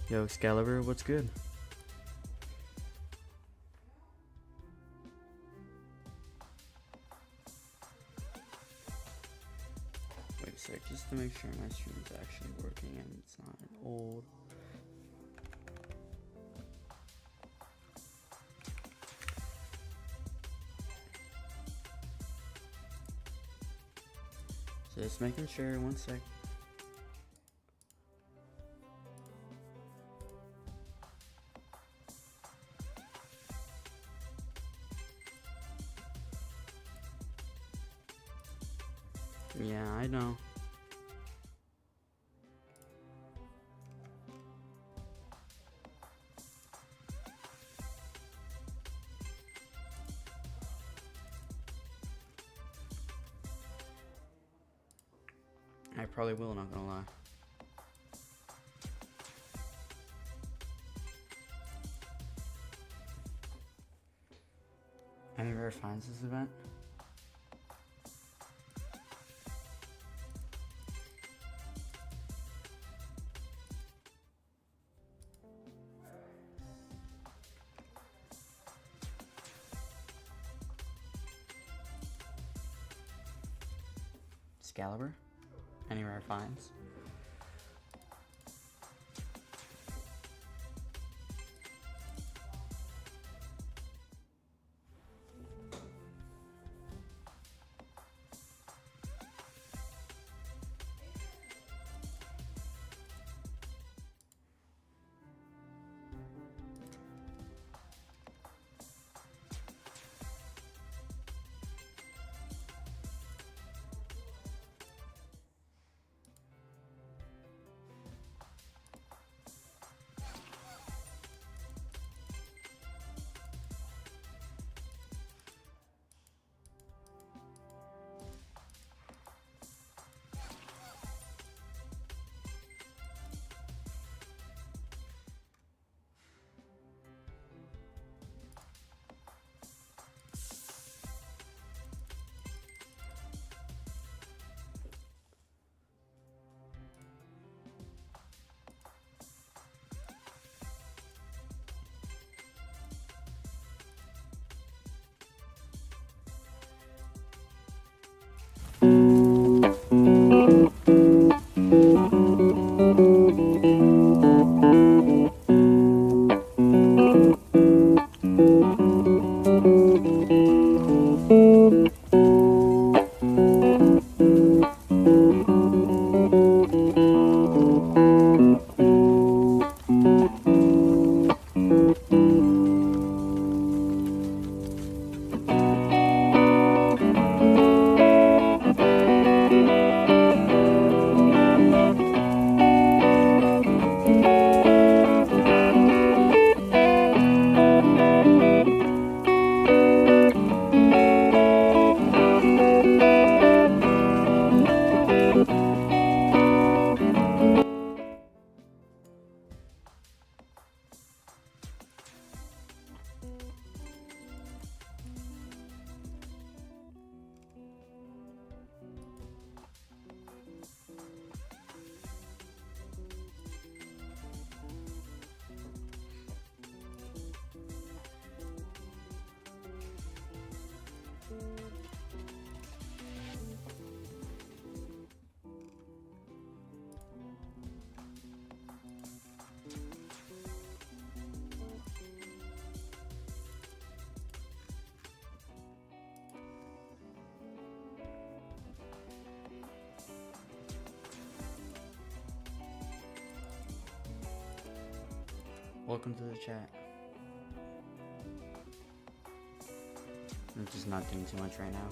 Yo, Excalibur, what's good? Wait a sec, just to make sure my stream is actually working and it's not an old. So just making sure, one sec. Yeah, I know. I probably will, not gonna lie. Any rare finds this event? Excalibur? Any rare finds? Welcome to the chat. I'm just not doing too much right now.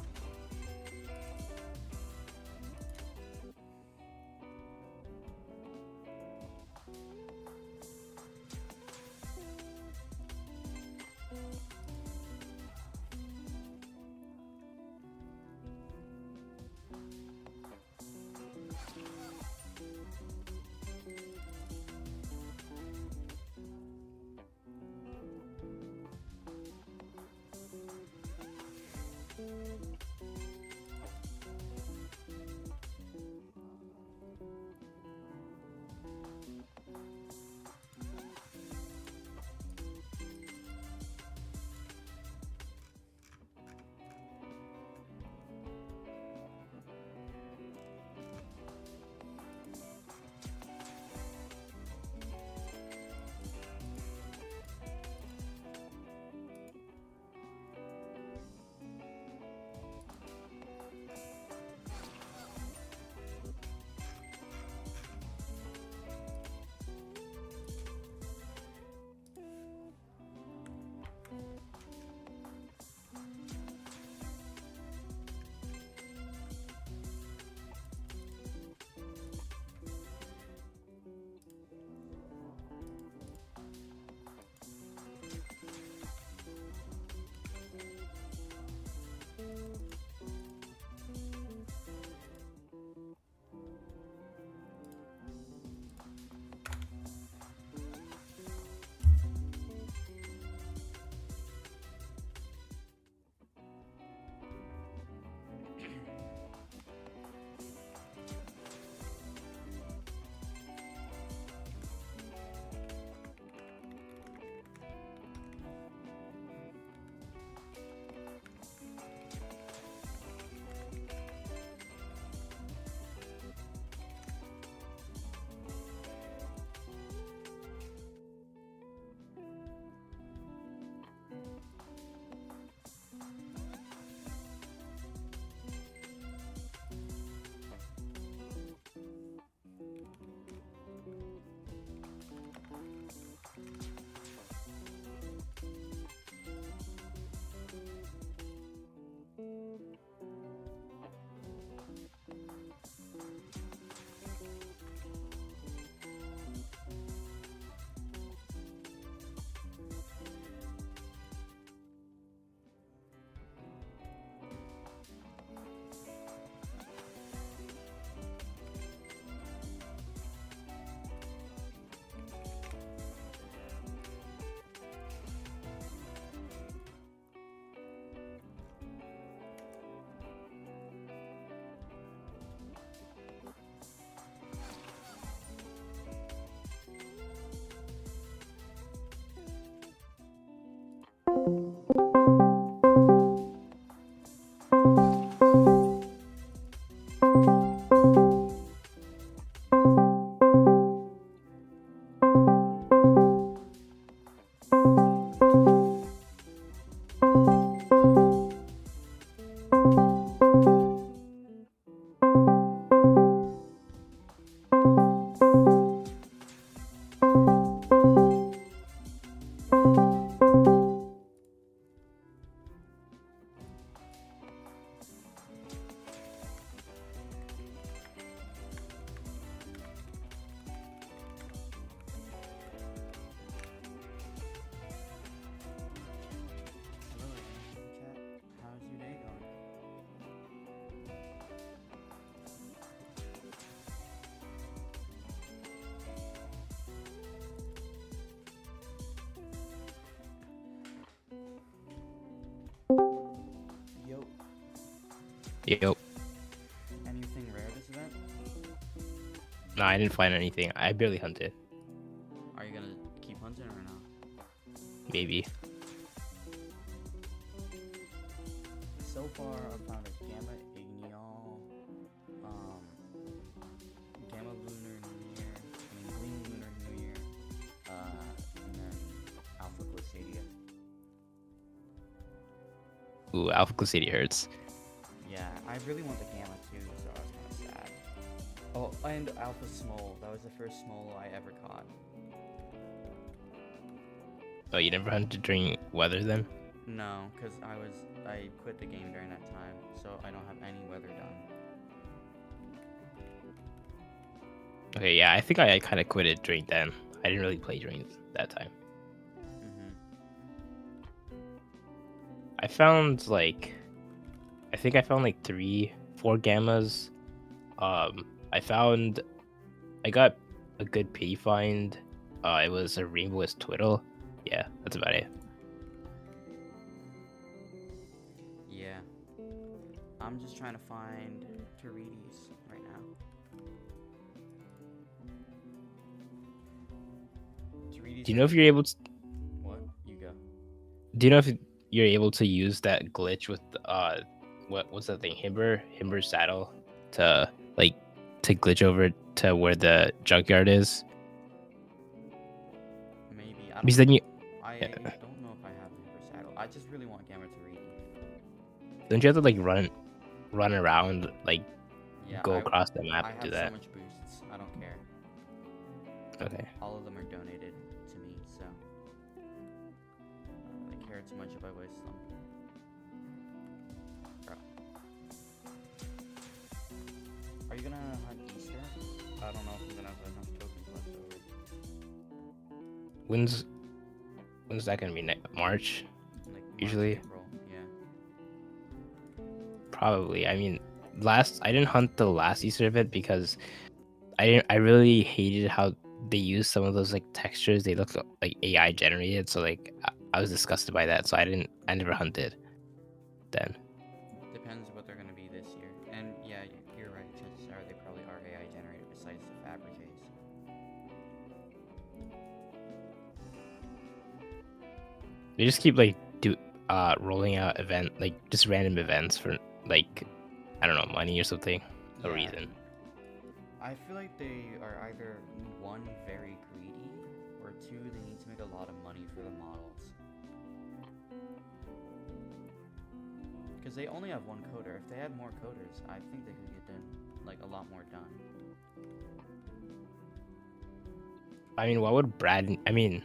Hello again, chat. How's your day going? Yo. Yep. Anything rare this event? No, I didn't find anything. I barely hunted. Are you gonna keep hunting or not? Maybe. So far, I've found a Gamma Ignial, Gamma Lunar New Year, Green Lunar New Year, and then Alpha Glacidia. Ooh, Alpha City hurts. Yeah, I really want the Gamma too, so I was kind of sad. Oh, and Alpha Smole. That was the first Smole I ever caught. Oh, you never hunted during weather then? No, because I quit the game during that time, so I don't have any weather done. Okay, yeah, I think I kind of quit it during then. I didn't really play during that time. I found like, I think I found like 3, 4 gammas. I got a good P find. It was a rainbow's twiddle. Yeah, that's about it. Yeah. I'm just trying to find Terides right now. Terides Do you know if you're able to? What? You go. Do you know if you're able to use that glitch with what's that thing? Himber saddle to like to glitch over to where the junkyard is? Maybe. I Because then you don't know if I have Hoover Saddle. I just really want Gamma Terides. don't you have to like run around, like Yeah, go across the map I and have do so that. much boosts. I don't care. Okay. All of them are donated to me, so I don't really care too much if I waste them. Bro. Are you gonna hunt Easter? I don't know if I'm gonna have enough tokens left over. When's that gonna be? March? Like March, Usually, April, yeah. probably. I mean, I didn't hunt the last Easter event because I really hated how they used some of those like textures. They looked like AI generated, so like I was disgusted by that. So I never hunted then. Depends what they're gonna be this year. And yeah, you're right. Chances are they probably are AI generated besides the fabricates. They just keep like rolling out like just random events for like, I don't know, money or something. No reason. I feel like they are either one, very greedy, or two, they need to make a lot of money for the models. Because they only have one coder. If they had more coders, I think they could get done like a lot more done. I mean, what would Brad? I mean,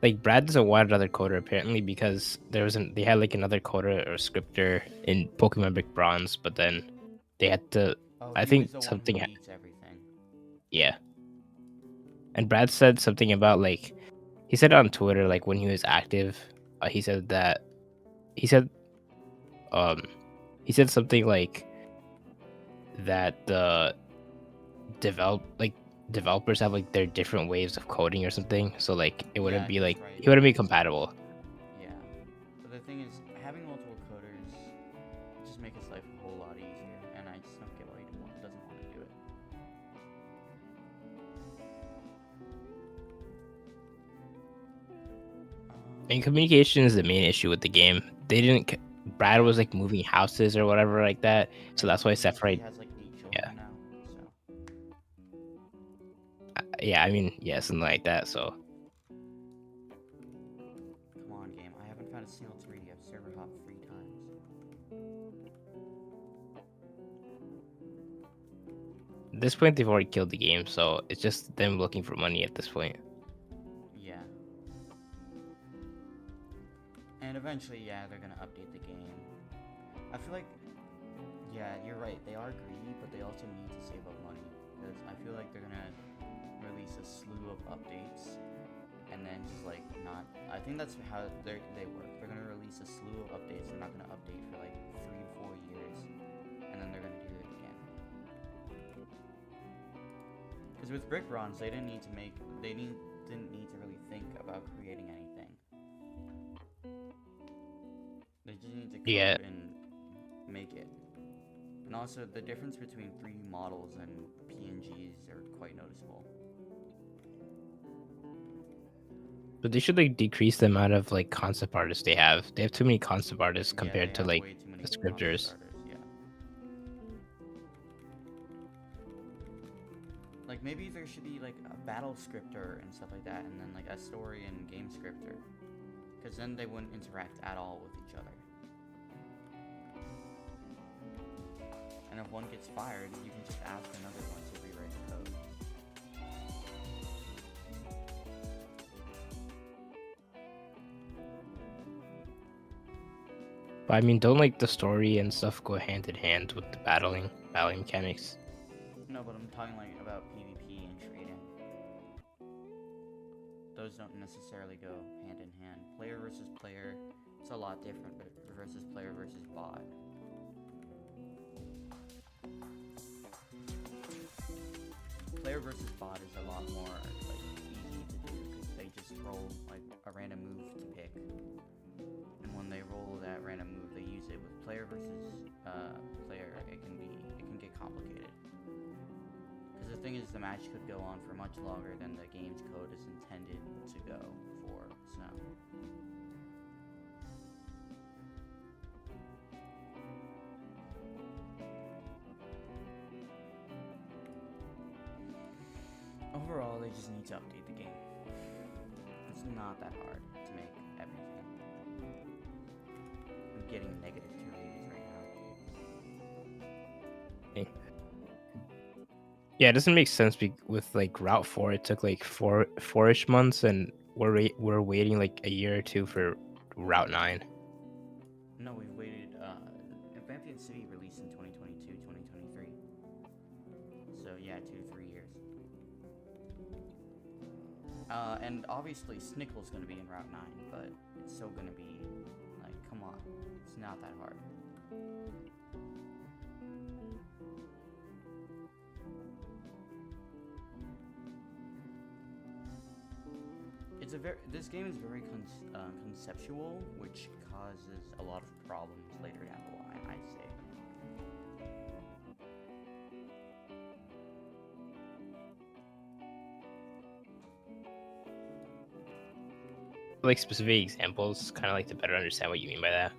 like Brad doesn't want another coder apparently because they had like another coder or scripter in Pokemon Brick Bronze, but then they had to. Oh, I he think was the something. one who beats everything. Yeah. And Brad said something about like he said on Twitter like when he was active, he said that he said he said something like that the developers have like their different ways of coding or something, so like it wouldn't be like right. he wouldn't be compatible. Yeah. But the thing is, having multiple coders just makes his life a whole lot easier, and I just don't get why he doesn't want to do it. And communication is the main issue with the game. They didn't. Brad Yeah, was like moving houses or whatever like that, so and that's why he said he Separate. has like 8 Yeah, children now. So yeah. I mean, yeah, something like that. So come on, game. I haven't found a single 3D. I've server hopped 3 times. at this point, they've already killed the game, so it's just them looking for money at this point. Yeah. And eventually, yeah, they're gonna update the game. I feel like, yeah, you're right. They are greedy, but they also need to save up money because I feel like they're gonna release a slew of updates and then just like not. I think that's how they work. They're gonna release a slew of updates. They're not gonna update for like 3 or 4 years, and then they're gonna do it again. Because with Brick Bronze, they didn't need to make. Didn't need to really think about creating anything. They just need to Yeah, code and make it. And also, the difference between 3D models and PNGs are quite noticeable. but they should like decrease the amount of like concept artists they have. They have too many concept artists Yeah, they compared to have like way too many the concept scripters. starters, yeah. Like, maybe there should be, like, a battle scripter and stuff like that, and then, like, a story and game scripter. Because then they wouldn't interact at all with each other. And if one gets fired, you can just ask another one to rewrite the code. But I mean, don't like the story and stuff go hand in hand with the battling mechanics. No, but I'm talking, like, about PvP and trading. Those don't necessarily go hand in hand. Player versus player, it's a lot different, but versus player versus bot. Player versus bot is a lot more like easy to do because they just roll like a random move to pick, and when they roll that random move, they use it. With player versus player, it can get complicated. Because the thing is, the match could go on for much longer than the game's code is intended to go for. So. Overall, they just need to update the game. It's not that hard to make everything. I'm getting negative 2 reviews right now. Yeah, it doesn't make sense with like Route 4. It took like four-ish months, and we're waiting like a year or two for Route 9. No, we've waited. Vampire City released in 2022, 2023. So yeah, 2-3 years. And obviously Snickle's gonna be in Route 9, but it's still gonna be like, come on, it's not that hard. This game is very conceptual, which causes a lot of problems later down the line, I'd say. Like specific examples, kind of like to better understand what you mean by that.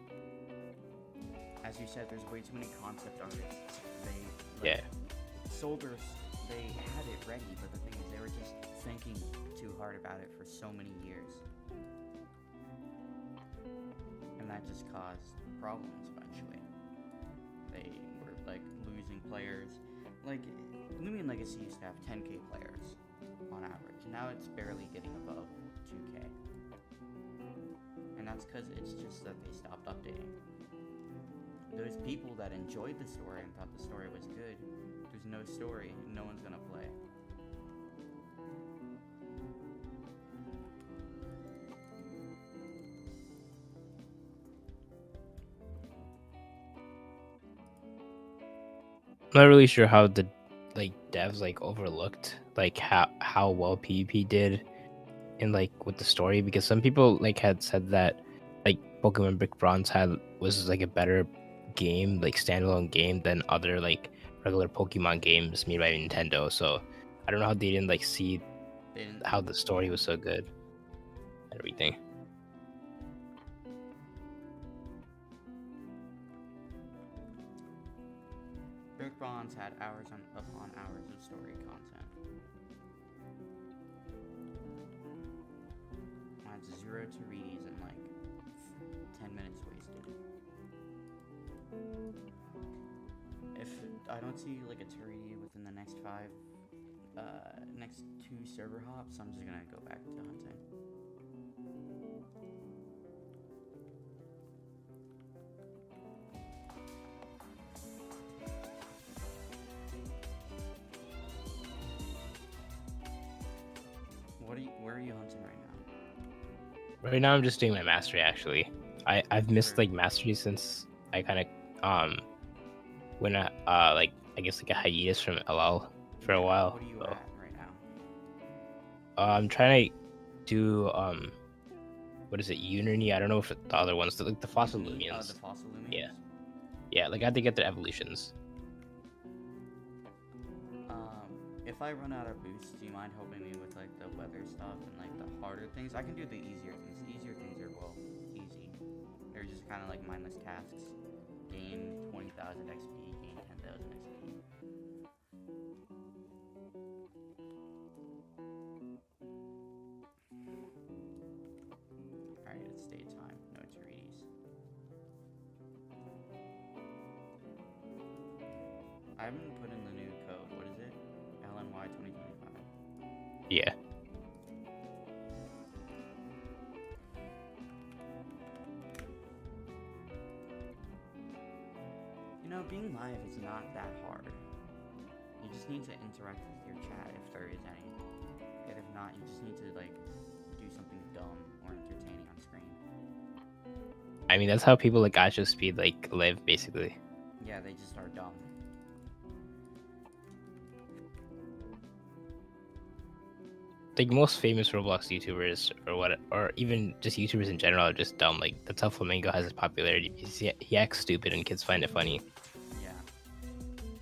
As you said, there's way too many concept artists. Yeah. Soldiers, they had it ready, but the thing is, they were just thinking too hard about it for so many years. And that just caused problems eventually. They were, like, losing players. Like, Lumion Legacy used to have 10k players on average. Now it's barely getting above 2k. And that's because it's just that they stopped updating. Those people that enjoyed the story and thought the story was good, there's no story, no one's gonna play. I'm not really sure how the like devs like overlooked like how well PvP did in like with the story, because some people like had said that like Pokemon Brick Bronze was like a better game, like standalone game, than other like regular Pokemon games made by Nintendo. So I don't know how they didn't like see how the story was so good and everything. Earth Bonds had hours upon hours of story content. That's 0 to readies and like 10 minutes wasted. If I don't see like a Taridi within the next next 2 server hops, I'm just gonna go back to hunting. Where are you hunting right now? Right now, I'm just doing my mastery. Actually, I've missed like mastery since I kind of went like I guess like a hiatus from LL for a while. What are you So, at right now? I'm trying to do what is it, Unity? I don't know if the other ones, like the fossil lumians. The fossil lumians. Yeah, like I had to get their evolutions. If I run out of boosts, do you mind helping me with like the weather stuff and like the harder things? I can do the easier things. The easier things are easy. They're just kind of like mindless tasks. Gain 20,000 XP, gain 10,000 XP. Alright, it's daytime. No Tarides. I haven't put in the new code. What is it? LNY 2025. Yeah. You know, being live is not that hard. You just need to interact with your chat if there is any. And if not, you just need to like do something dumb or entertaining on screen. I mean, that's how people like Gacha Speed like live basically. Yeah, they just are dumb. Like most famous Roblox YouTubers or even just YouTubers in general are just dumb. Like that's how Flamingo has his popularity. He acts stupid and kids find it funny. Yeah.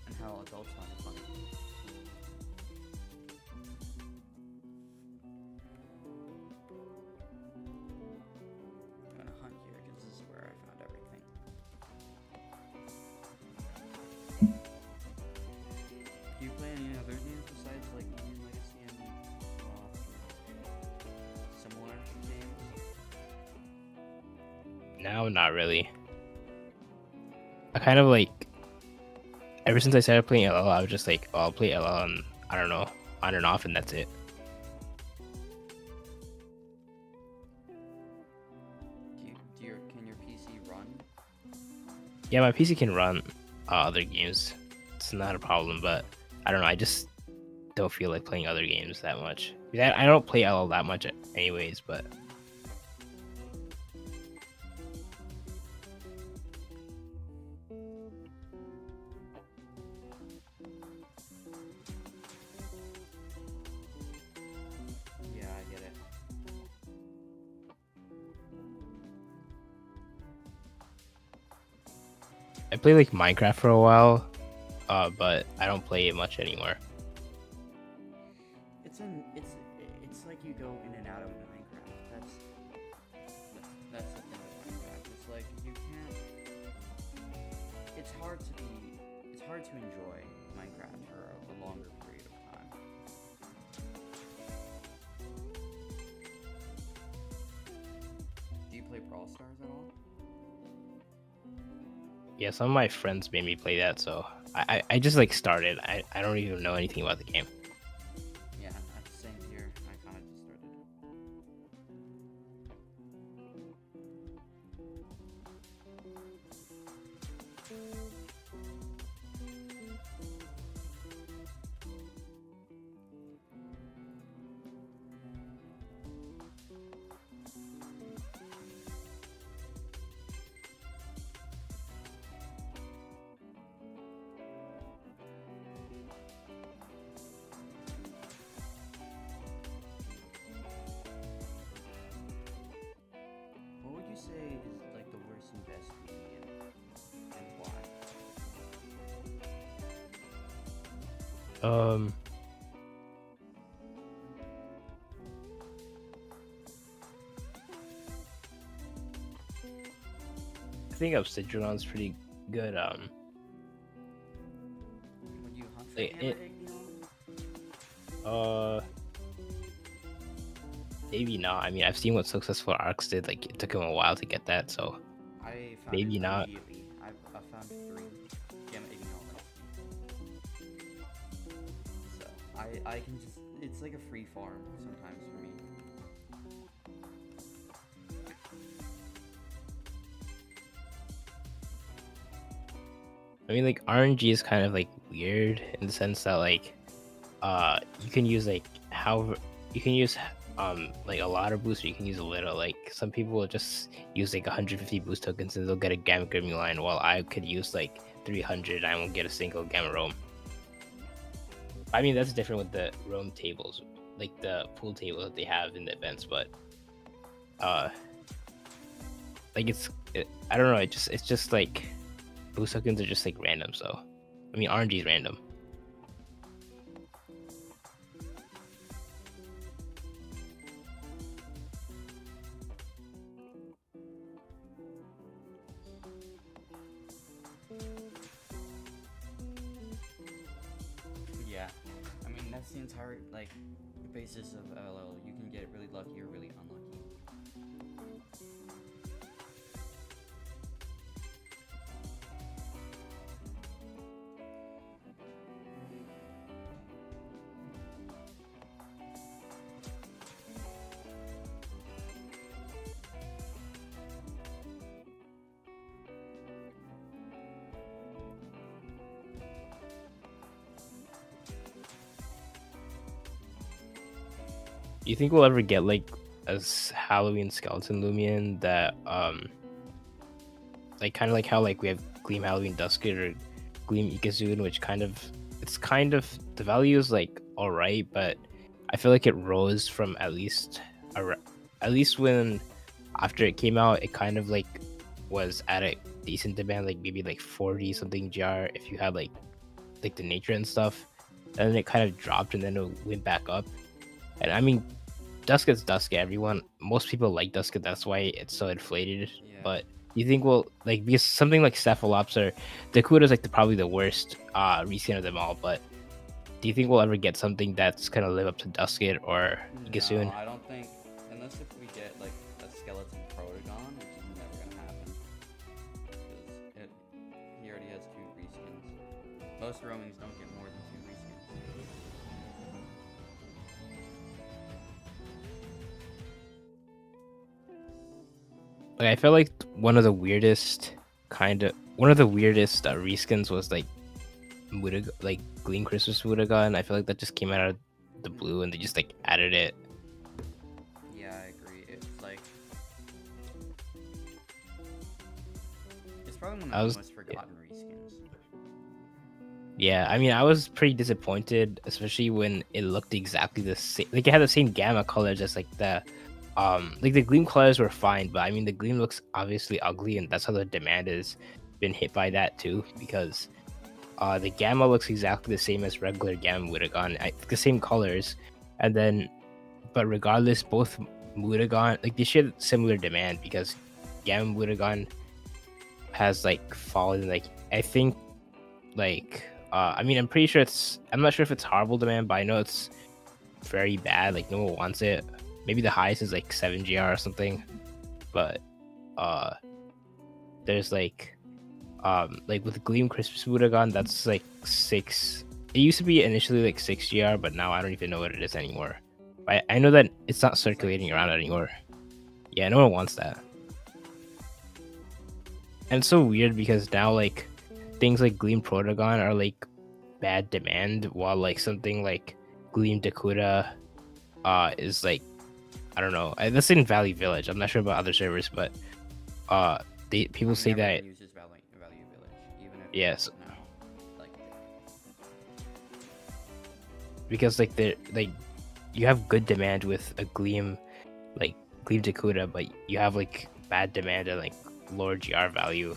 And how adults find it funny. I'm gonna hunt here because this is where I found everything. Do you play any other games besides like Union Legacy and similar games? Now, not really. I kind of like ever since I started playing LL, I was just like, oh, I'll play LL and I don't know, on and off, and that's it. Can your PC run? Yeah, my PC can run other games. It's not a problem, but I don't know. I just don't feel like playing other games that much. I don't play LL that much anyways, but Yeah, I get it. I played like Minecraft for a while, but I don't play it much anymore. It's like you go in and out of Minecraft. That's the thing with Minecraft. It's like you can't. It's hard to enjoy Minecraft for a longer period of time. Do you play Brawl Stars at all? Yeah, some of my friends made me play that, so I just like started. I don't even know anything about the game. Yeah, same here. I kind of just started. What would you say is like the worst and best medium, and why? I think Obsidian's pretty good. the Like, gamma it, egg neon? uh, maybe not. I mean, I've seen what successful arcs did. Like, it took him a while to get that, so I found it maybe not. immediately. I found 3 gamma egg neon like, so I can just, it's like a free farm sometimes for me. I mean, like RNG is kind of like weird in the sense that like you can use like how you can use like a lot of boosts or you can use a little. Like some people will just use like 150 boost tokens and they'll get a gamma grimmy line, while I could use like 300 and I won't get a single gamma roam. I mean, that's different with the roam tables, like the pool table that they have in the events, but uh like I don't know, it's just like boost tokens are just like random. So I mean, RNG is random. Yeah, I mean that's the entire like basis of LL. You can get really lucky or really unlucky. Do you think we'll ever get like a Halloween skeleton Lumion that like kind of like how like we have Gleam Halloween Dusket or Gleam Ikazun, which kind of it's kind of the value is like all right, but I feel like it rose from at least when after it came out, it kind of like was at a decent demand, like maybe like 40 something GR if you had like the nature and stuff, and then it kind of dropped and then it went back up. And I mean, Dusket's Dusket. Most people like Dusket. That's why it's so inflated. Yeah. But you think, well, like because something like Cephalops or Dakuda is like probably the worst reskin of them all. But do you think we'll ever get something that's gonna live up to Dusket or No, Igasun? I don't think, unless if we get like a skeleton Protagon, which is never gonna happen, because he already has 2 reskins. Most roamings don't get more than 2 reskins. Like I feel like one of the weirdest reskins was like like Gleam Christmas Mutaga, I feel like that just came out of the blue and they just like added it. Yeah, I agree. It's probably one I of was the most forgotten reskins. Yeah, I mean, I was pretty disappointed, especially when it looked exactly the same. Like it had the same gamma colors as like the Gleam colors were fine, but I mean, the Gleam looks obviously ugly, and that's how the demand has been hit by that too, because the gamma looks exactly the same as regular gamma Mutagon, the same colors, and then, but regardless, both Mutagon like they share similar demand because gamma Mutagon has like fallen like I think like I mean I'm not sure if it's horrible demand, but I know it's very bad, like no one wants it. Maybe the highest is like 7 GR or something, but uh there's like with Gleam Christmas Mutagon, that's like 6. It used to be initially like 6 GR, but now I don't even know what it is anymore. I know that it's not It's like circulating 2. around anymore. Yeah, no one wants that. And it's so weird because now like things like Gleam Protagon are like bad demand, while like something like Gleam Dakota is like I don't know. That's in Valley Village. I'm not sure about other servers, but I people mean, say that everyone uses Value Village, even if yes, no, like because like they're like you have good demand with a Gleam like Gleam Dakota, but you have like bad demand and like lower GR value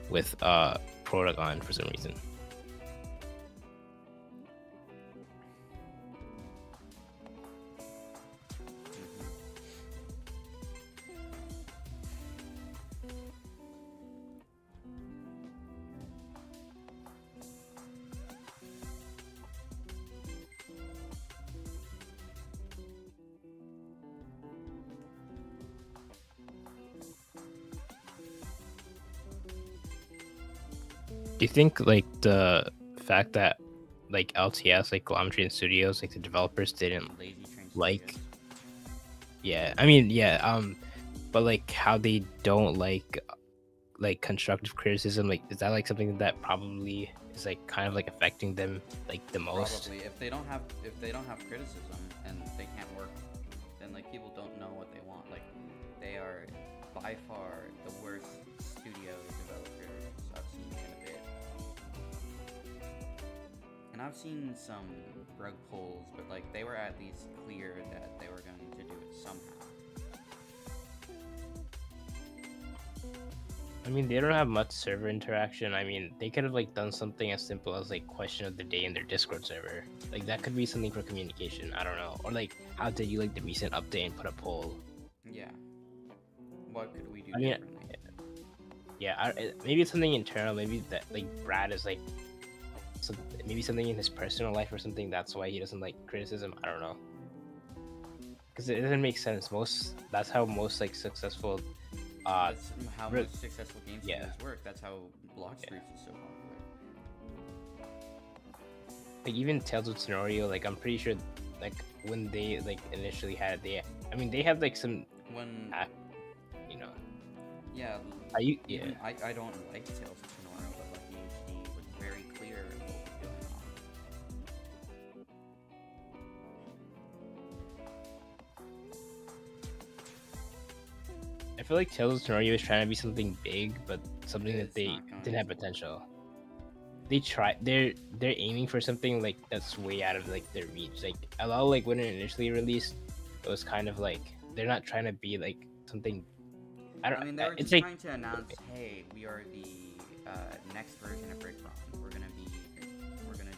with Protagon for some reason. Do you think like the fact that like LTS, like Geometry and Studios, like the developers didn't Lazy Train like, Studios. yeah, I mean, yeah, but like how they don't like constructive criticism, like is that like something that probably is like kind of like affecting them like the most? Probably if they don't have criticism and they can't work, then like people don't know what they want. Like they are by far the worst studio developers I've seen in a bit. And I've seen some rug pulls, but like they were at least clear that they were going to do it somehow. I mean, they don't have much server interaction. I mean, they could have like done something as simple as like question of the day in their Discord server. Like that could be something for communication. I don't know. Or like, how did you like the recent update and put a poll? Yeah. What could we do I mean, differently? yeah, maybe it's something internal. Maybe that like Brad is like, maybe something in his personal life or something. That's why he doesn't like criticism. I don't know. Because it doesn't make sense. That's how most like successful That's how re- most successful game yeah. studios work. That's how Block Streets is so popular. Like even Tales of Scenario, like I'm pretty sure like when they like initially had it, they had like some When you know. yeah, Are you even I don't like Tales of Sonora, but like the HD was very clear what was going on. I feel like Tales of Scenario is trying to be something big, but something that It's they not going didn't have to. potential. They're aiming for something like that's way out of like their reach. Like LL, like when it initially released, it was kind of like they're not trying to be like something. I mean, they were It's just like trying to announce, hey, we are the next version of Brick Bronze. We're gonna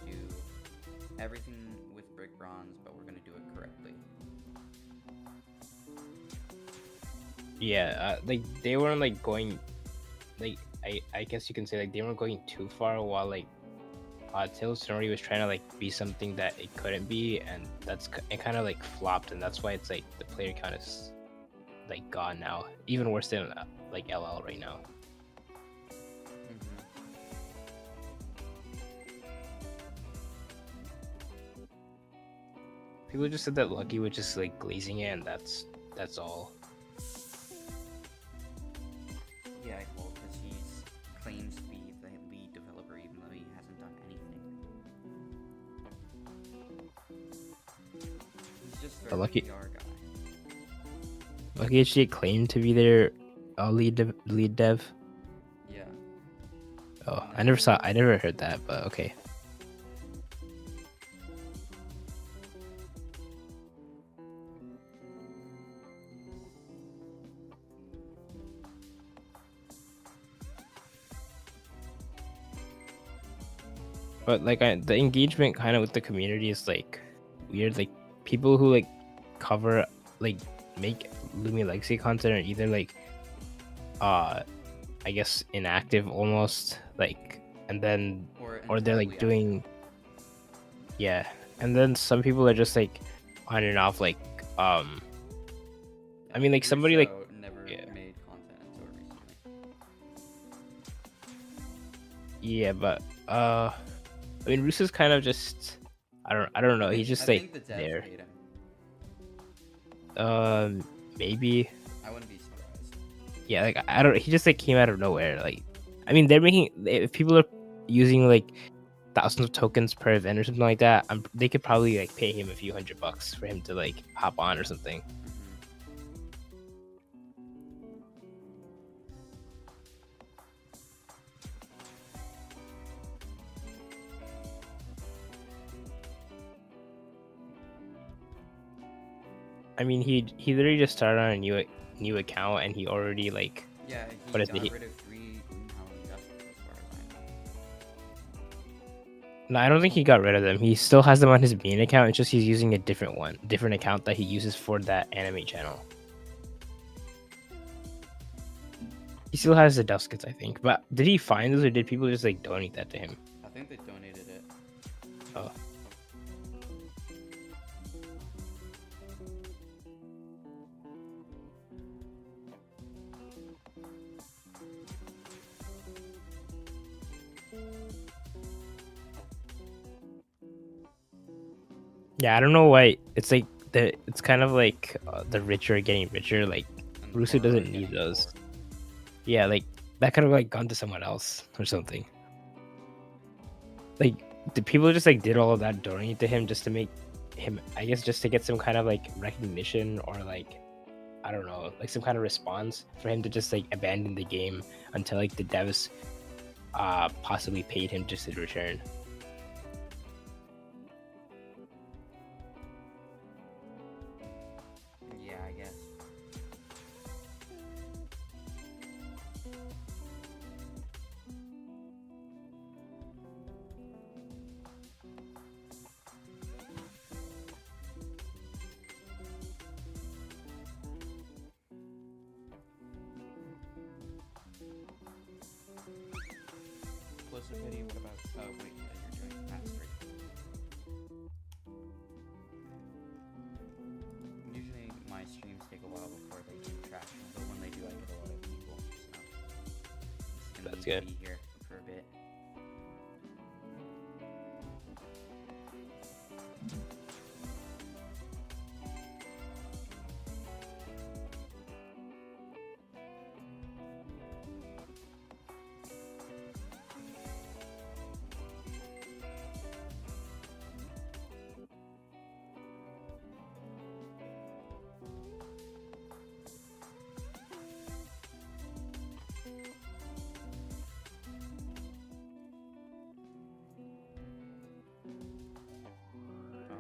do everything with Brick Bronze, but we're gonna do it correctly. yeah, like they weren't like going like I guess you can say like they weren't going too far while like Tales Story was trying to like be something that it couldn't be, and it kind of like flopped, and that's why it's like the player count is like gone now, even worse than like LL right now. Mm-hmm. People just said that Lucky was just like glazing it, and that's all. Yeah, well, because he claims to be the lead developer, even though he hasn't done anything. He's just But their PR guy. Lucky actually claimed to be their lead dev. Yeah. Oh, I never heard that, but okay. But like the engagement kind of with the community is like weird. Like people who like cover like make Lumi Legacy content are either like I guess inactive almost, like, and then or they're like doing active. Yeah, and then some people are just like on and off, like I mean like somebody like never made content until recently. Yeah, but I mean Russo's kind of just I don't know. He's just I like think the devs there. hate him. Maybe. I wouldn't be surprised. Yeah, like I don't. He just like came out of nowhere. Like, I mean, they're making if people are using like thousands of tokens per event or something like that, they could probably like pay him a few $100 for him to like hop on or something. I mean, he literally just started on a new account, and he already like he what is got it? rid of 3 Gloomhound Justice, as far as I know. No, I don't think he got rid of them. He still has them on his main account. It's just he's using a different account that he uses for that anime channel. He still has the Duskets, I think. But did he find those, or did people just like donate that to him? I think they donated it. Oh. Yeah, I don't know why. It's like it's kind of like the rich are getting richer. Like and the Russo poor are doesn't need getting those. poor. Yeah, like that could have like gone to someone else or something. Like the people just like did all of that donate to him just to make him, I guess, just to get some kind of like recognition or like, I don't know, like some kind of response for him to just like abandon the game until like the devs possibly paid him just to return. Yeah, I guess. Plus a pity. What about? Oh wait, yeah, you're doing mastery. Usually my streams take a while before they gain traction, but when they do, I get a lot of people. So just gonna That's need to good. be here for a bit. Oh.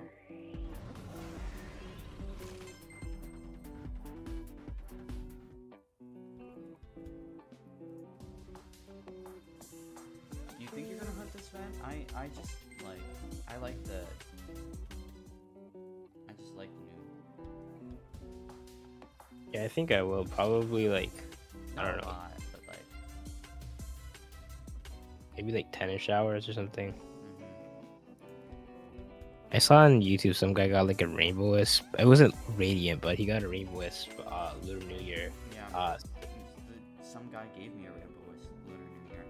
Do you think you're gonna hunt this vent? I just like I like the I just like the new Yeah, I think I will probably like, I not don't a know, lot, but like maybe like 10ish hours or something. mm-hmm. I saw on YouTube some guy got like a rainbow wisp. It wasn't radiant, but he got a rainbow wisp Lunar New Year. Yeah. Uh Some guy gave me a rainbow with Lunar New Year.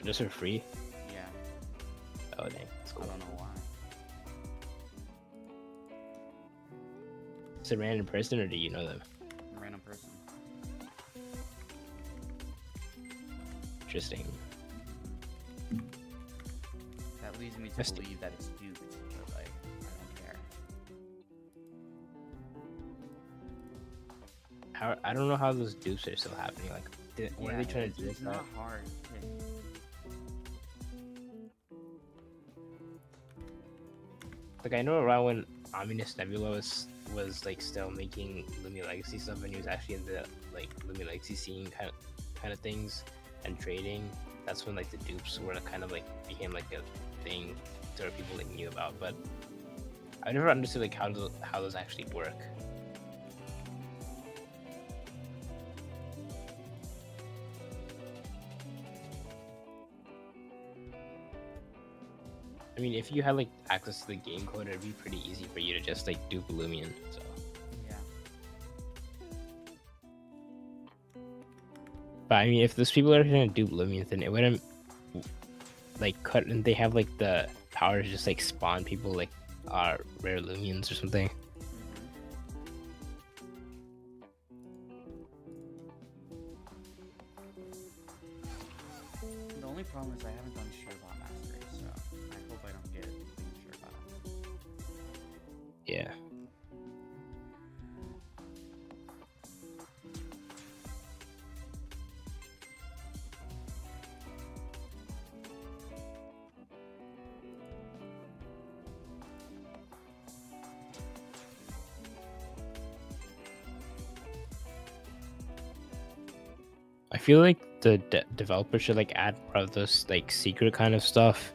just for free. Yeah. Oh dang, that's I cool. don't know why. It's a random person, or do you know them? A random person. Interesting. That leads me to That's believe that it's duped, but like I don't care. I don't know how those dupes are still happening. Like, what are they trying to do? It's With that? not hard. Like, I know around when Ominous Nebula was like still making Lumi Legacy stuff, and he was actually in the like Lumi Legacy scene kind of things and trading. That's when like the dupes were kind of like became like a thing that people like knew about. But I never understood like how those actually work. I mean, if you had like access to the game code, it'd be pretty easy for you to just like dupe Lumion. So Yeah. but I mean, if those people are gonna dupe Lumion, then it wouldn't like couldn't they have like the power to just like spawn people like rare Lumions or something? The only problem is I haven't done Sherbot Mastery, so I hope I don't get Sherbot. Yeah. I feel like the developer should like add more of those like secret kind of stuff.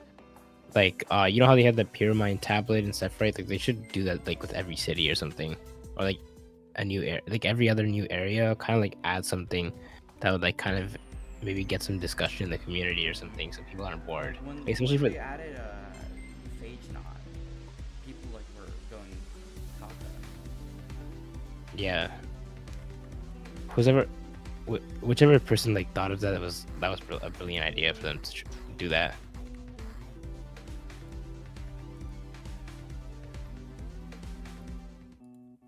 Like you know how they had the Pyramide tablet and stuff, right? Like they should do that like with every city or something, or like a new area, like every other new area, kind of like add something that would like kind of maybe get some discussion in the community or something, so people aren't bored. When, Like, especially when for they added Phage Knot, people like were going Kaka. yeah, whoever, whichever person like thought of that, was a brilliant idea for them to do that.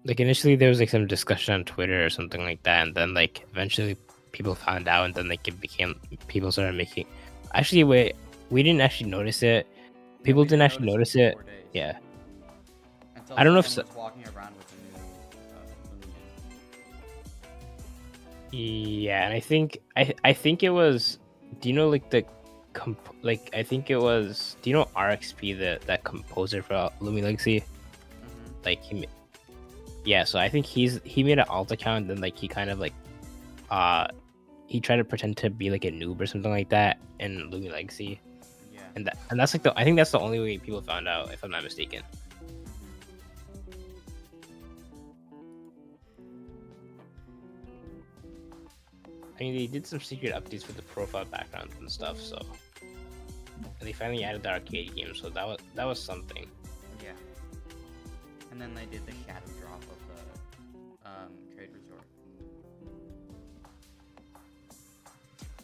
like initially there was like some discussion on Twitter or something like that, and then like eventually people found out, and then like it became people started making. Actually, wait, we didn't actually notice it. Yeah, People we didn't didn't actually notice it notice for it. 4 days Yeah, until I don't know if someone so, was walking around with a new Lumion. yeah, and I think it was. Do you know like the like I think it was. Do you know RXP, the that composer for Lumi Legacy? Mm-hmm. Like yeah. So I think he made an alt account, and then like he kind of like uh he tried to pretend to be like a noob or something like that in Lumi Legacy, Yeah. and that's like the I think that's the only way people found out, if I'm not mistaken. I mean, they did some secret updates for the profile backgrounds and stuff, so and they finally added the arcade game, so that was something. Yeah. And then they did the shadow drop of the trade resort.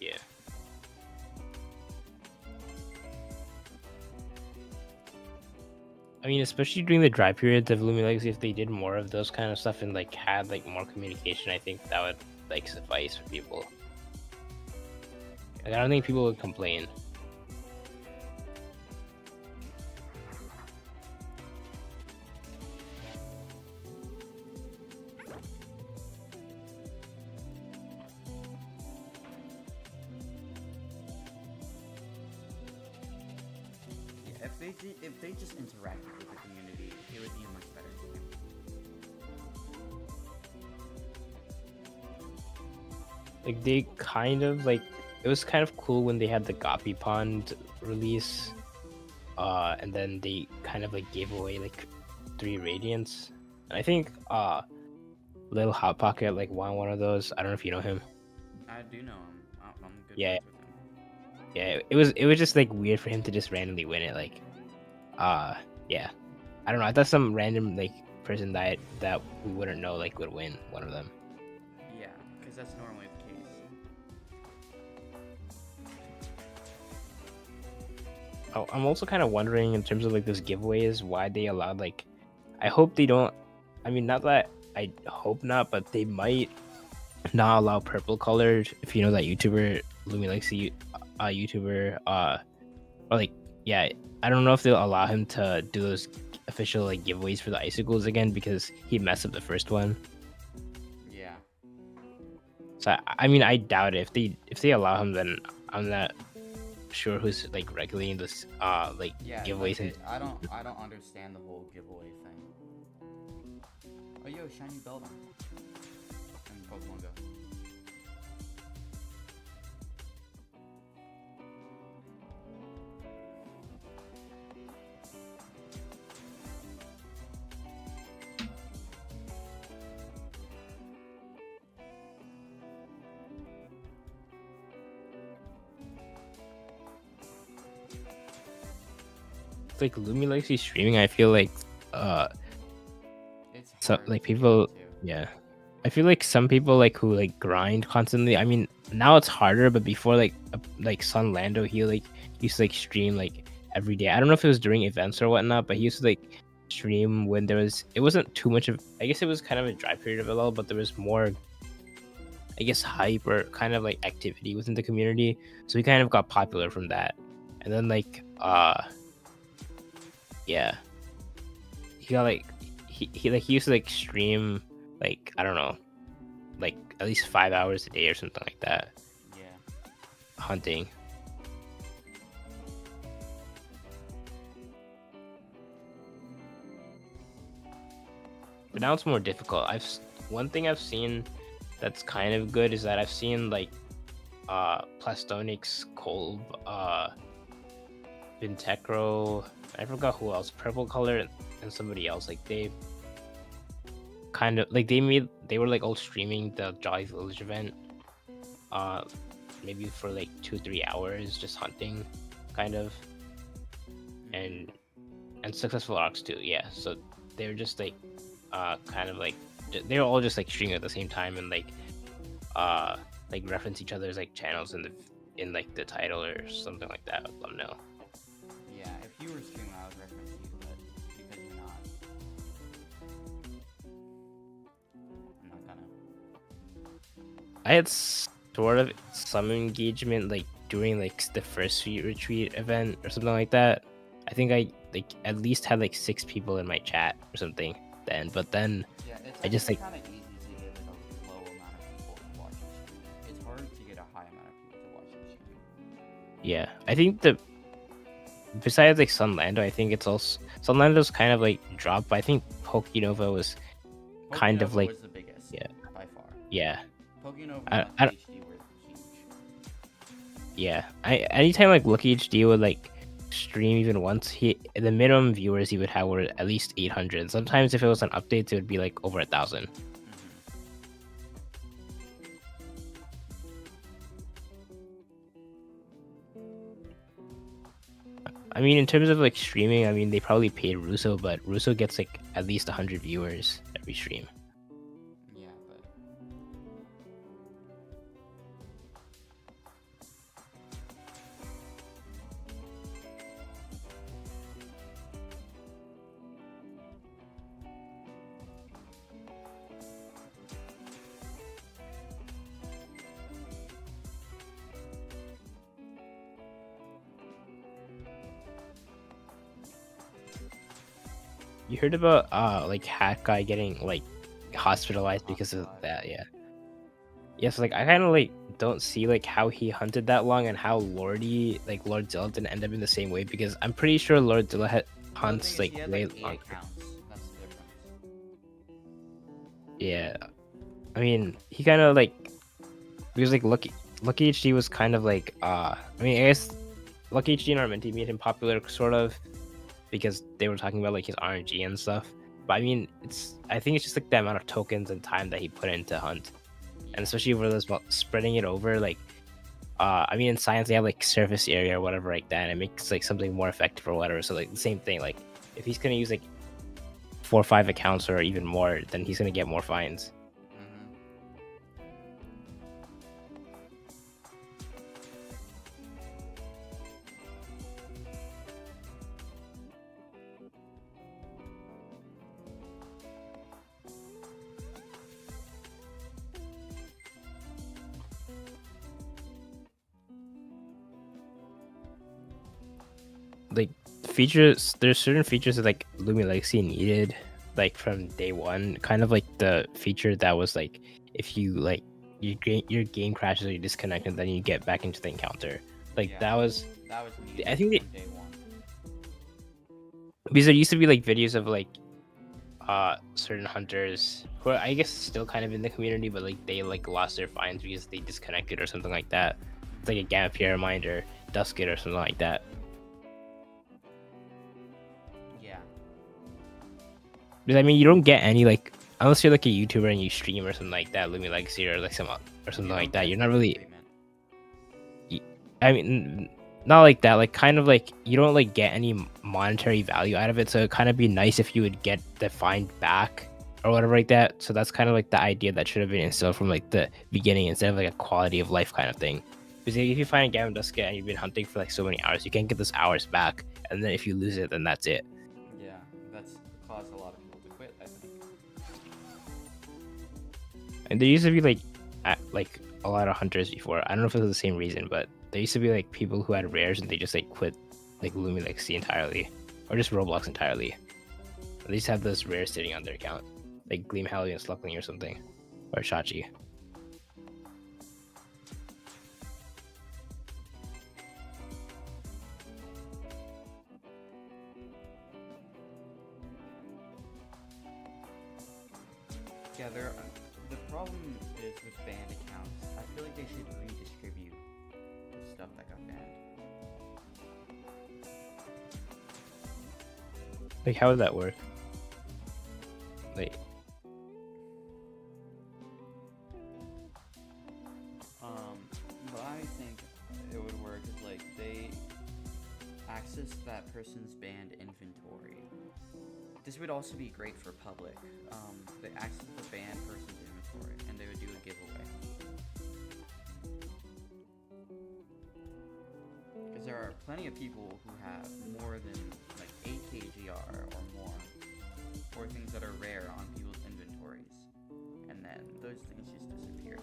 Yeah. I mean, especially during the dry periods of Lumi Legacy, if they did more of those kind of stuff and like had like more communication, I think that would like suffice for people. Like, I don't think people would complain. Yeah, if they just interacted with the community, it would be a much better game. Like they kind of like it was kind of cool when they had the Goppy Pond release, and then they kind of like gave away like 3 Radiants. And I think Little Hot Pocket like won one of those. I don't know if you know him. I do know him. I'm good Yeah, friends with him. yeah. It was just like weird for him to just randomly win it. Like, yeah. I don't know. I thought some random like person that we wouldn't know like would win one of them. Yeah, because that's normally the case. Oh, I'm also kind of wondering in terms of like those giveaways why they allowed like. I hope they don't. I mean, not that I hope not, but they might not allow purple colored. If you know that YouTuber Lumi Lexi, YouTuber, or like yeah, I don't know if they'll allow him to do those official like giveaways for the icicles again because he messed up the first one. Yeah. So I mean, I doubt it. If they allow him, then I'm not sure who's like regulating this like Yeah, like giveaways and I don't understand the whole giveaway thing. Oh yo, shiny Beldon. And Pokemon Go. like Lumi Lexi streaming. I feel like uh It's so hard like to get people into. yeah. I feel like some people like who like grind constantly. I mean, now it's harder, but before like Sun Lando, he like used to like stream like every day. I don't know if it was during events or whatnot, but he used to like stream when there was it wasn't too much of I guess it was kind of a dry period of it all, but there was more I guess hype or kind of like activity within the community. So he kind of got popular from that. And then like yeah. He got like he used to like stream like I don't know like at least 5 hours a day or something like that Yeah. hunting. But now it's more difficult. One thing I've seen that's kind of good is that I've seen like Plastonix, Kolb, Vintecro, I forgot who else, Purple Color and somebody else. Like they kind of like they were like all streaming the Jolly Village event. Uh maybe for like 2-3 hours just hunting kind of and successful arcs too, yeah. So they were just kind of like they were all just like streaming at the same time and like reference each other's like channels in like the title or something like that thumbnail. Yeah, if you were streaming, I would reference you, but because you're not. I had sort of some engagement like during like the first Sweet Retreat event or something like that. I think I like at least had like 6 people in my chat or something then, but then Yeah, it's I just actually like kind of easy to get like a low amount of people to watch your stream. It's hard to get a high amount of people to watch your stream. yeah, I think the besides like Sunlando, I think it's also Sunlando's kind of like dropped, but I think Pokenova was kind of Pokenova like was the biggest yeah, by far. yeah. Pokenova and I, Lucky I don't- HD were huge. yeah. I anytime like Lucky HD would like stream even once, the minimum viewers he would have were at least 800. Sometimes if it was an update, it would be like over 1,000. I mean, in terms of like streaming, I mean they probably paid Russo, but Russo gets like at least 100 viewers every stream. Yeah, but You heard about like Hat Guy getting like hospitalized because of hospitalized. that? Yeah. Yes, like I kind of like don't see like how he hunted that long and how Lord Zilla didn't end up in the same way, because I'm pretty sure Lord Zilla Well, the hunts thing is, like he had way like 8 longer. accounts. That's the difference. Yeah, I mean he kind of like because like Lucky HD was kind of like I mean I guess Lucky HD and Armenti made him popular sort of because they were talking about like his RNG and stuff. But I mean I think it's just like the amount of tokens and time that he put into hunt, and Yeah. especially for this spreading it over like I mean in science they have like surface area or whatever like that, and it makes like something more effective or whatever. So like the same thing, like if he's gonna use like 4 or 5 accounts or even more, then he's gonna get more fines. Like features, there's certain features that like Lumi Legacy needed like from day one, kind of like the feature that was like if you like your game crashes or you disconnect and then you get back into the encounter, like Yeah. that was needed I think from day one. because there used to be like videos of like certain hunters who are, I guess still kind of in the community, but like they like lost their finds because they disconnected or something like that. It's like a Gamma Pyramid or Dusket or something like that. Yeah. Because I mean, you don't get any like unless you're like a YouTuber and you stream or something like that, Lumi Legacy or like or something like that. You're not really. Treatment. I mean, not like that. Like kind of like you don't like get any monetary value out of it. So it'd kind of be nice if you would get the find back or whatever like that. So that's kind of like the idea that should have been instilled from like the beginning instead of like a quality of life kind of thing. Because if you find a Gavin Dusket and you've been hunting for like so many hours, you can't get those hours back. And then if you lose it, then that's it. Yeah, that's caused a lot of people to quit, I think. And there used to be like a lot of hunters before. I don't know if it was the same reason, but there used to be like people who had rares and they just like quit like Lumi Legacy entirely, or just Roblox entirely. At least have those rares sitting on their account, like Gleam Hallion, Sluckling, or something, or Shachi. Yeah, the problem is with banned accounts. I feel like they should redistribute the stuff that got banned. Like, how would that work? Like, What I think it would work is like they access that person's banned inventory. This would also be great for public. They access the banned person's inventory and they would do a giveaway. Because there are plenty of people who have more than like 8 kgr or more, or things that are rare on people's inventories, and then those things just disappear.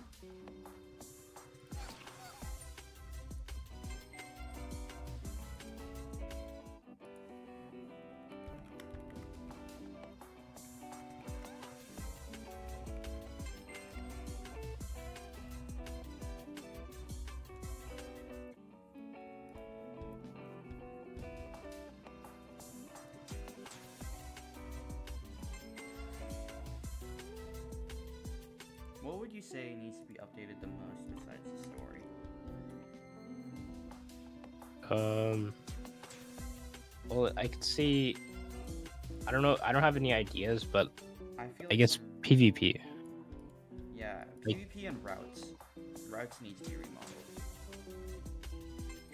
would you say needs to be updated the most besides the story? Well, I could say I don't know. I don't have any ideas, but I feel I like guess PvP. yeah, Like PvP and routes. Routes needs to be remodeled.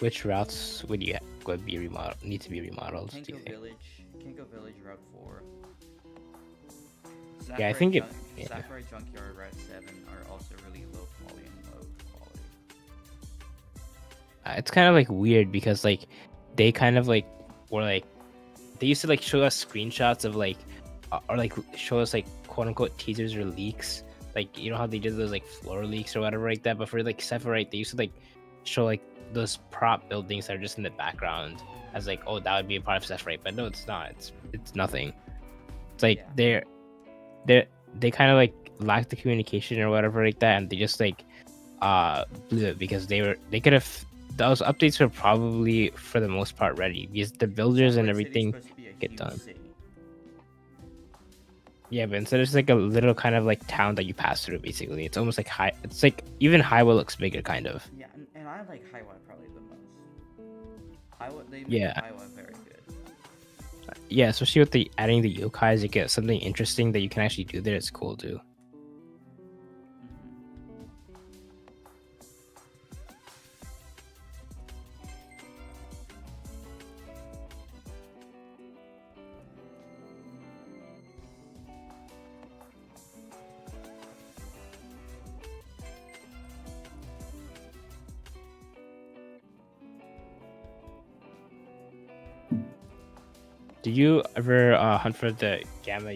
which routes would be remodeled? Need to be remodeled? Do you think? Kenko Village Route 4. Yeah, I think it. Yeah. Sakurai Junkyard Route 7 are also really low quality and low quality. It's kind of like weird because like they kind of like were like they used to like show us screenshots of like or like show us like quote unquote teasers or leaks, like you know how they did those like floor leaks or whatever like that. But for like Sephirite, they used to like show like those prop buildings that are just in the background as like, oh, that would be a part of Sephirite, but no, it's not. It's nothing. It's like Yeah. they kind of like lack the communication or whatever like that, and they just like blew it because they could have those updates were probably for the most part ready because the builders and Sakurai City's everything supposed to be a get huge done. city. Yeah, but instead it's like a little kind of like town that you pass through basically. It's almost like high. It's like even Highway looks bigger kind of. Yeah, and I like Highway probably the most. They make Yeah. Highway very good. Yeah, especially with the adding the yokais, you get something interesting that you can actually do there. It's cool too. Did you ever hunt for the Gamma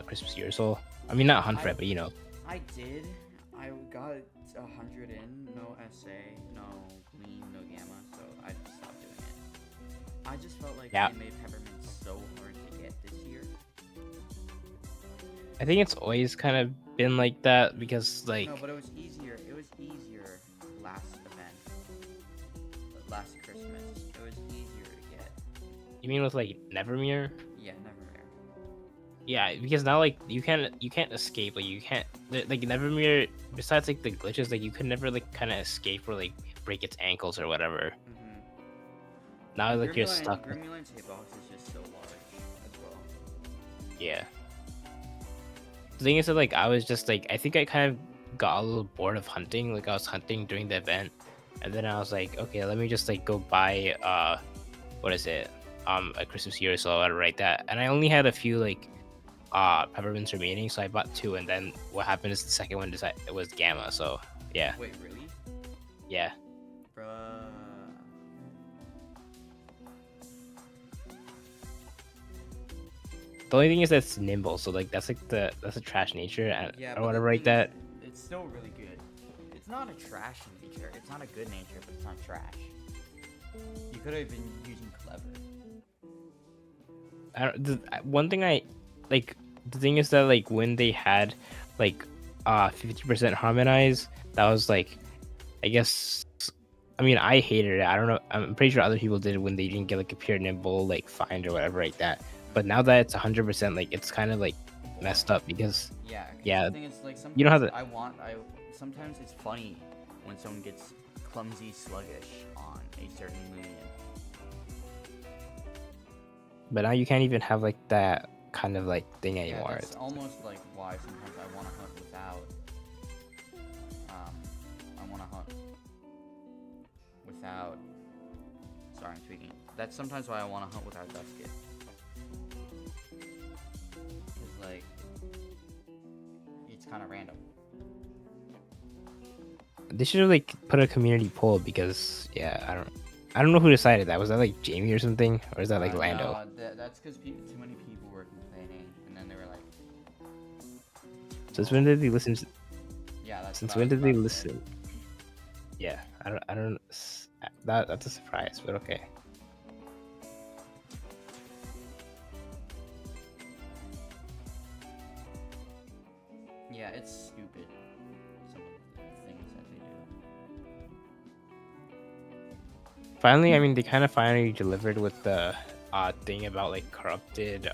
Christmas Universal? I mean, not hunt for it, but you know. I did. I got 100 in, no SA, no Gleam, no Gamma, so I stopped doing it. I just felt like they made Peppermint so hard to get this year. I think it's always kind of been like that because like. No, but it was easier. It was easier last event, last Christmas. It was easier to get. You mean with like Nevermere? Yeah, Nevermere. Yeah, because now like you can't escape. Like you can't like Nevermere. Besides like the glitches, like you could never like kind of escape or like break its ankles or whatever. Now like you're stuck. Grimmuline's hitbox is just so large as well. Yeah. The thing is that like I was just like I think I kind of got a little bored of hunting. Like I was hunting during the event, and then I was like, okay, let me just like go buy what is it? A Christmas year or so, I'd write that. And I only had a few like peppermints remaining, so I bought 2, and then what happened is the second one it was Gamma, so yeah. Wait, really? Yeah. Bruh. The only thing is that's nimble, so like that's a trash nature or whatever like that. It's still really good. It's not a trash nature. It's not a good nature, but it's not trash. You could have been using clever. One thing I like, the thing is that like when they had like 50% harmonize, that was like, I guess, I mean, I hated it. I don't know, I'm pretty sure other people did it when they didn't get like a pure nimble like find or whatever like that. But now that it's 100%, like it's kind of like messed up because yeah. The thing is, like, sometimes you know how the sometimes it's funny when someone gets clumsy sluggish on a certain Lumion. But now you can't even have like that kind of like thing anymore. Yeah, that's almost like why sometimes I want to hunt without. I want to hunt without. Sorry, I'm tweaking. That's sometimes why I want to hunt without Duskit. Cause like, it's kind of random. They should have like put a community poll because I don't know who decided that. Was that like Jamie or something, or is that like Lando? No, that's because too many people were complaining, and then they were like. Since when did they listen? Yeah, that's. Since when did they listen? Yeah, I don't. That's a surprise, but okay. Yeah, it's stupid. Some of the things that they do. Finally, I mean, they kind of finally delivered with the thing about like corrupted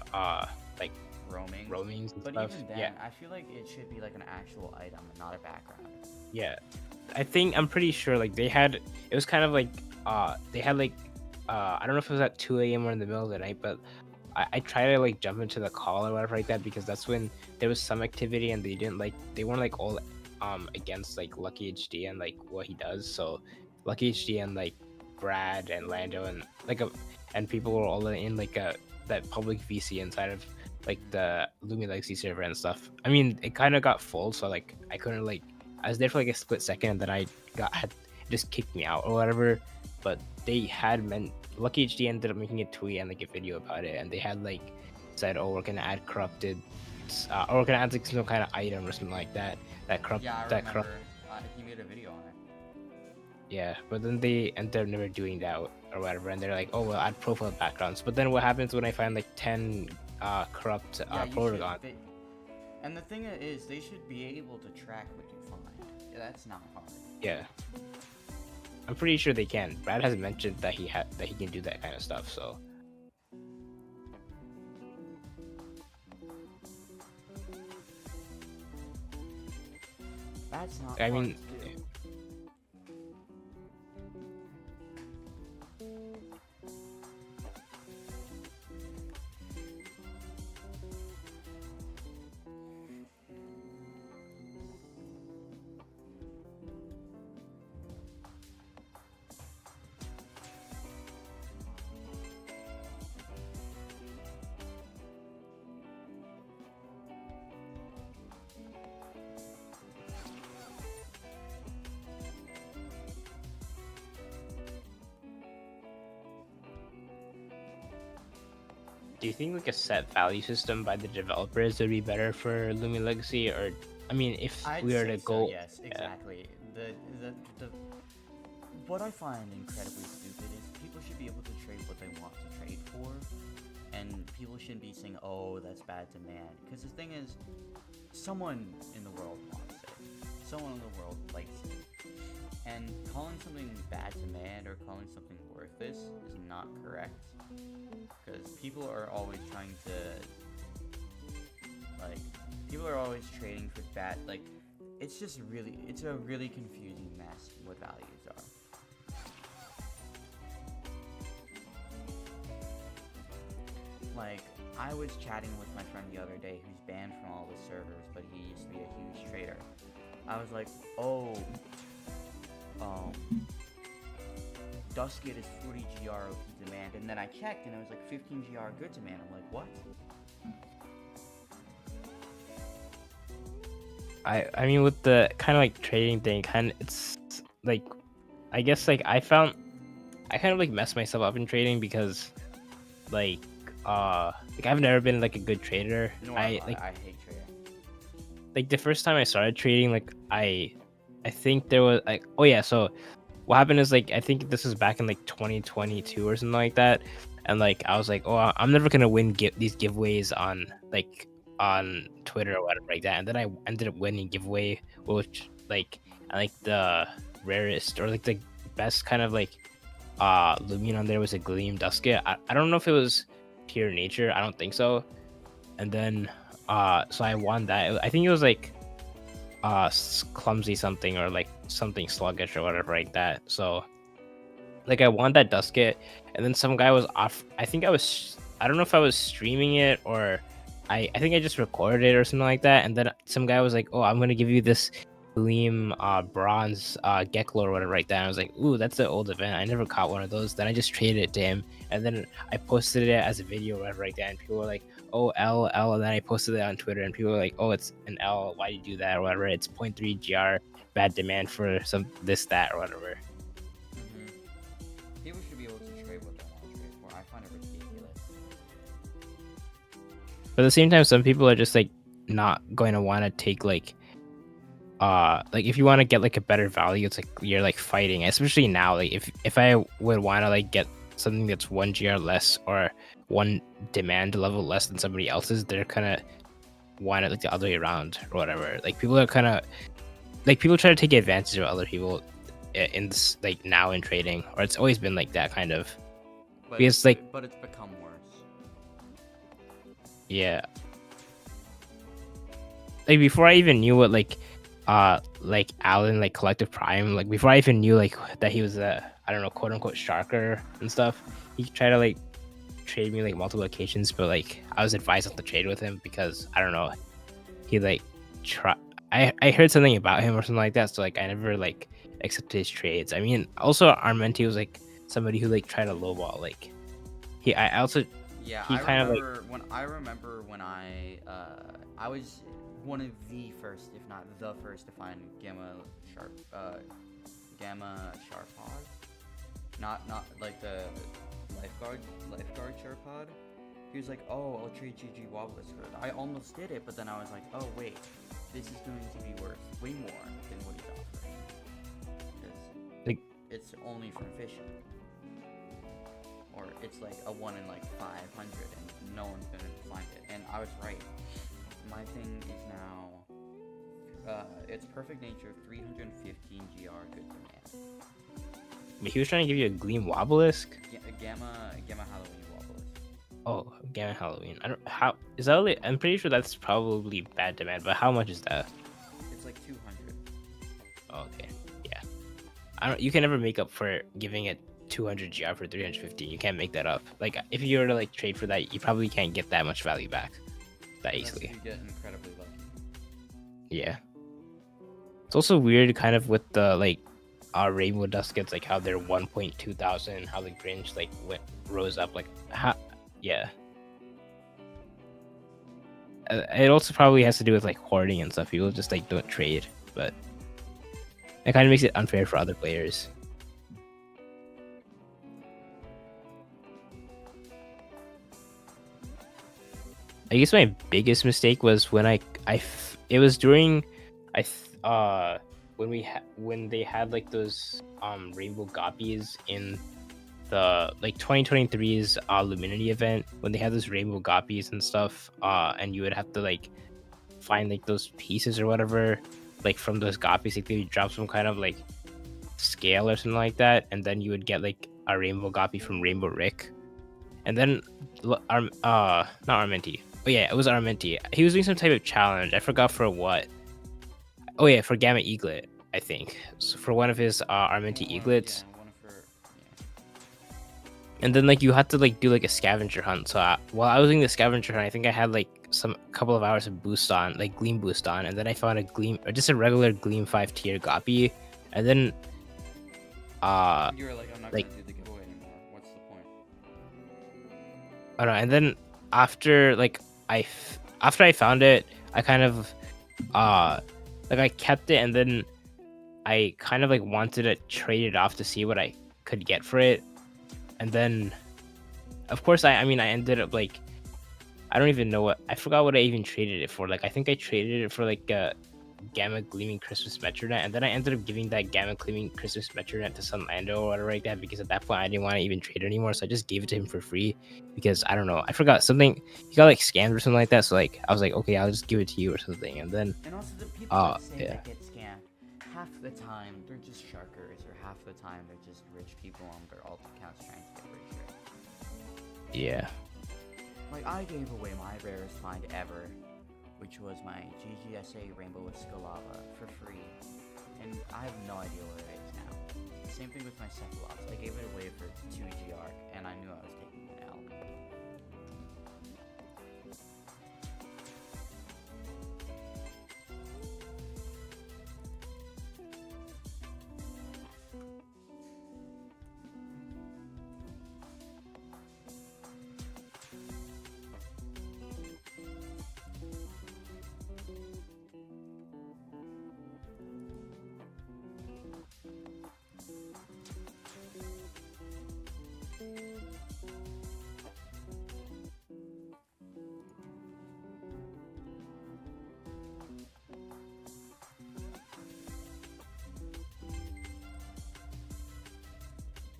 like roamings. roamings and But stuff. even then, Yeah, I feel like it should be like an actual item and not a background. yeah. I'm pretty sure like they had it was kind of like they had like I don't know if it was at 2 a.m. or in the middle of the night, but I tried to like jump into the call or whatever like that because that's when there was some activity and they weren't like all against like Lucky HD and like what he does. So Lucky HD and like Brad and Lando and and people were all in like that public VC inside of like the Lumi Legacy server and stuff. I mean, it kind of got full, so like I couldn't like I was there for like a split second and then had just kicked me out or whatever. But they had meant Lucky HD ended up making a tweet and like a video about it, and they had like said, "Oh, we're gonna add corrupted, or we're gonna add like some kind of item or something like that that corrupt Yeah, I that corrupt." remember. He made a video on it. Yeah, but then they ended up never doing that or whatever, and they're like, "Oh, we'll add profile backgrounds." But then what happens when I find like 10 corrupt Yeah, you Porygon? should. And the thing is, they should be able to track what you find. Yeah, that's not hard. Yeah, I'm pretty sure they can. Brad has mentioned that he can do that kind of stuff. So That's not I hard mean, to do. do you think like a set value system by the developers would be better for Lumi Legacy, or I mean, if I'd we were say to go, so, yes, exactly. The what I find incredibly stupid is people should be able to trade what they want to trade for, and people shouldn't be saying, "Oh, that's bad demand." Because the thing is, someone in the world wants it. Someone in the world likes it. And calling something bad demand or calling something worthless is not correct. Because people are always trying to, like, people are always trading for bad, like, it's a really confusing mess what values are. Like, I was chatting with my friend the other day who's banned from all the servers, but he used to be a huge trader. I was like, oh, Dusket is 40 GR OP demand, and then I checked and it was like 15 GR good demand. I'm like, what? I mean, with the kind of like trading thing, it's like I guess like I kind of like messed myself up in trading because like I've never been like a good trader. No, I hate trading. Like the first time I started trading, like I think there was like, oh yeah, so what happened is like I think this was back in like 2022 or something like that, and like I was like, oh, I'm never gonna win these giveaways on Twitter or whatever like that, and then I ended up winning giveaway, which like the rarest or like the best kind of like Lumion on there was a Gleam Dusket. I don't know if it was pure nature, I don't think so. And then so I won that. I think it was like clumsy something or like something sluggish or whatever like that. So like I won that Dusket, and then some guy was off. I don't know if I was streaming it or I think I just recorded it or something like that. And then some guy was like, "Oh, I'm gonna give you this Gleam bronze Geklo or whatever like that." And I was like, "Ooh, that's an old event. I never caught one of those." Then I just traded it to him, and then I posted it as a video or whatever like that. And people were like, "Oh, L." And then I posted it on Twitter, and people were like, "Oh, it's an L. Why do you do that or whatever? It's 0.3 GR, bad demand for some this that or whatever." People should be able to trade what they want to trade for. I find it ridiculous. But at the same time, some people are just like not going to want to take like if you want to get like a better value, it's like you're like fighting, especially now. Like if I would want to like get something that's 1 GR less or one demand level less than somebody else's, they're kind of want it like the other way around or whatever. Like people are kind of like people try to take advantage of other people in this like now in trading, or it's always been like that kind of. But Because like but it's become worse. yeah, like before I even knew what like Alan like Collective Prime, like before I even knew like that he was a, I don't know, quote unquote sharker and stuff. He tried to like trade me like multiple occasions, but like I was advised not to trade with him because I don't know, he like try. I heard something about him or something like that, so like I never like accepted his trades. I mean, also Armenti was like somebody who like tried to lowball. Like I also Yeah, he kind of like I remember when I was one of the first, if not the first, to find Gamma Sharpod. Not like the lifeguard Sharpod. He was like, oh, I'll trade GG Wobblisk for it. I almost did it, but then I was like, oh wait, this is going to be worth way more than what he's offering. Because like it's only from fishing. Or it's like a 1 in like 500 and no one's gonna find it. And I was right. My thing is now, it's perfect nature 315 GR good demand. he was trying to give you a Gleam Wobblisk. Gamma Halloween Wobblisk. Oh, Gamma Halloween. I don't how is that. Only, I'm pretty sure that's probably bad demand, but how much is that? It's like 200. Oh, okay, yeah. I don't. You can never make up for giving it 200 GR for 315. You can't make that up. Like if you were to like trade for that, you probably can't get that much value back that easily. You get incredibly lucky. Yeah. It's also weird, kind of with the like Rainbow Duskets, like how they're 1.2 thousand, how the Grinch like rose up, like how, yeah. It also probably has to do with like hoarding and stuff. People just like don't trade, but it kind of makes it unfair for other players. I guess my biggest mistake was when it was during when they had like those rainbow goppies in the like 2023's Luminity event, when they had those rainbow goppies and stuff, and you would have to like find like those pieces or whatever like from those goppies, like they would drop some kind of like scale or something like that, and then you would get like a rainbow goppy from Rainbow Rick. And then not Armenti. Oh yeah, it was Armenti. He was doing some type of challenge. I forgot for what. Oh yeah, for Gamma Eaglet, I think. So for one of his Armenti Eaglets. Yeah, one of her. Yeah. And then like you had to like do like a scavenger hunt. So while I was doing the scavenger hunt, I think I had like some couple of hours of boost on, like Gleam boost on, and then I found a Gleam or just a regular Gleam 5 tier Goppy, and then you were like, I'm not like, gonna do the giveaway anymore. What's the point? I don't know. And then after like after I found it, I kind of like I kept it, and then I kind of like wanted to trade it off to see what I could get for it. And then of course I mean I ended up like, I don't even know what, I forgot what I even traded it for. Like I think I traded it for like a Gamma Gleaming Christmas Metronet, and then I ended up giving that Gamma Gleaming Christmas Metronet to some Lando or whatever like that, because at that point I didn't want to even trade it anymore, so I just gave it to him for free because I don't know, I forgot something, he got like scammed or something like that, so like I was like, okay, I'll just give it to you or something. And then And also the people that say that get scammed, half the time they're just sharkers, or half the time they're just rich people on their alt accounts trying to get richer. yeah. Like I gave away my rarest find ever, which was my GGSA Rainbow Escalava for free, and I have no idea where it is now. Same thing with my Cephalops. I gave it away for 2 GR, and I knew I was taking an L.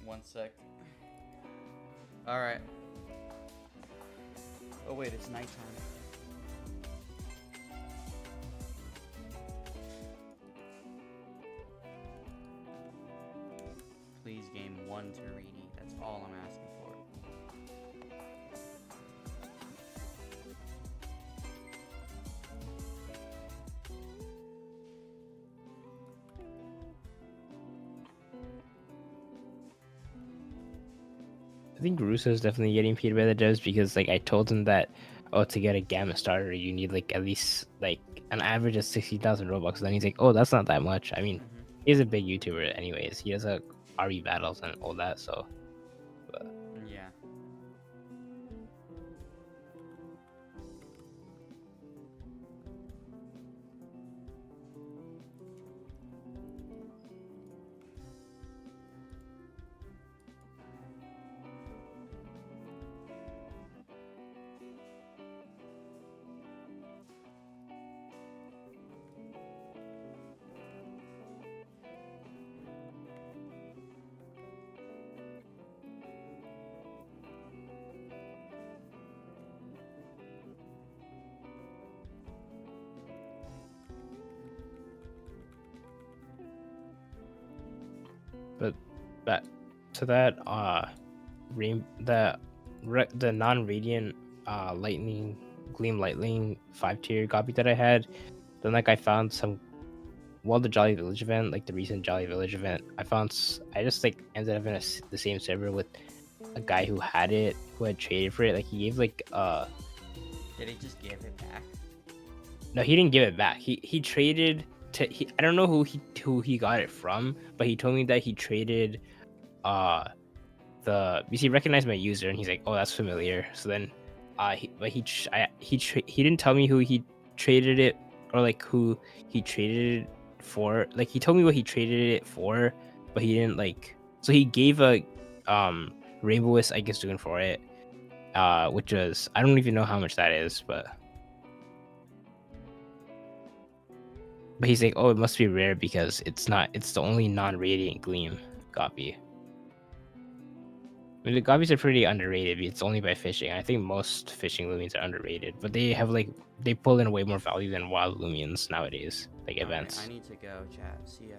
One sec. Alright. Oh wait, it's nighttime. Please game 1 Turini. That's all I'm asking for. I think Russo is definitely getting paid by the devs because like I told him that to get a Gamma starter you need like at least like an average of 60,000 Robux. Then he's like, oh, that's not that much. I mean, Mm-hmm. he's a big YouTuber anyways. He does RE battles and all that. So, but, Yeah. but back to that the non-radiant lightning gleam lightning 5 tier copy that I had. Then like I found some the Jolly Village event, like the recent Jolly Village event, I just like ended up in the same server with a guy who had it, who had traded for it. Like he gave like Did he just give it back? no, he didn't give it back. He traded to I don't know who he got it from, but he told me that he traded uh because he recognized my user and he's like, oh, that's familiar. So then he didn't tell me who he traded it or like who he traded it for. Like he told me what he traded it for, but he didn't like. So he gave a rainbowist I guess doing for it, which was I don't even know how much that is, but he's like, oh, it must be rare because it's the only non-radiant gleam copy. I mean, the guppies are pretty underrated. It's only by fishing. I think most fishing Lumians are underrated, but they have like they pull in way more value than wild Lumians nowadays, like events. I need to go, chat. See ya.